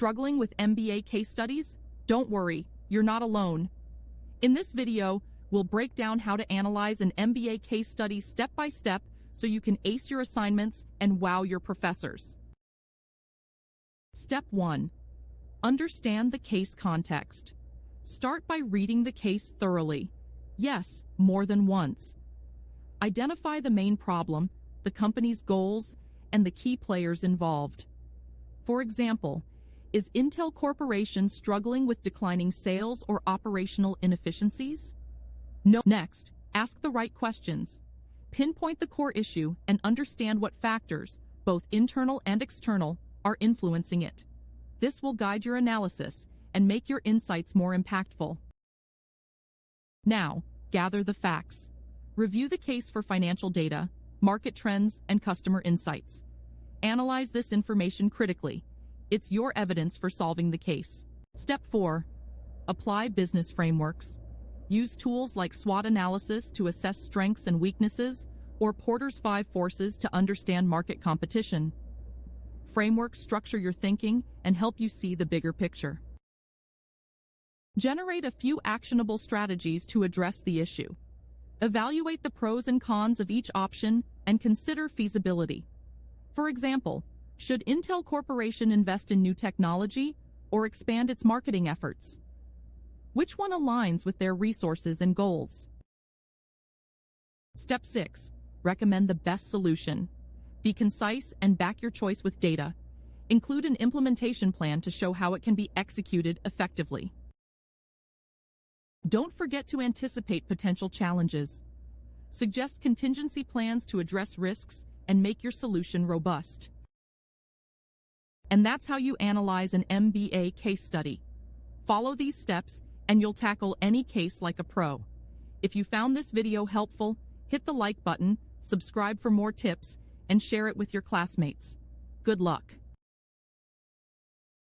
Struggling with MBA case studies? Don't worry, you're not alone. In this video, we'll break down how to analyze an MBA case study step by step so you can ace your assignments and wow your professors. Step 1. Understand the case context. Start by reading the case thoroughly. Yes, more than once. Identify the main problem, the company's goals, and the key players involved. For example, is Intel Corporation struggling with declining sales or operational inefficiencies? No. Next, ask the right questions. Pinpoint the core issue and understand what factors, both internal and external, are influencing it. This will guide your analysis and make your insights more impactful. Now, gather the facts. Review the case for financial data, market trends, and customer insights. Analyze this information critically. It's your evidence for solving the case. Step 4. Apply business frameworks. Use tools like SWOT analysis to assess strengths and weaknesses, or Porter's 5 forces to understand market competition. Frameworks structure your thinking and help you see the bigger picture. Generate a few actionable strategies to address the issue. Evaluate the pros and cons of each option and consider feasibility. For example, should Intel Corporation invest in new technology or expand its marketing efforts? Which one aligns with their resources and goals? Step 6. Recommend the best solution. Be concise and back your choice with data. Include an implementation plan to show how it can be executed effectively. Don't forget to anticipate potential challenges. Suggest contingency plans to address risks and make your solution robust. And that's how you analyze an MBA case study. Follow these steps and you'll tackle any case like a pro. If you found this video helpful, hit the like button, subscribe for more tips, and share it with your classmates. Good luck.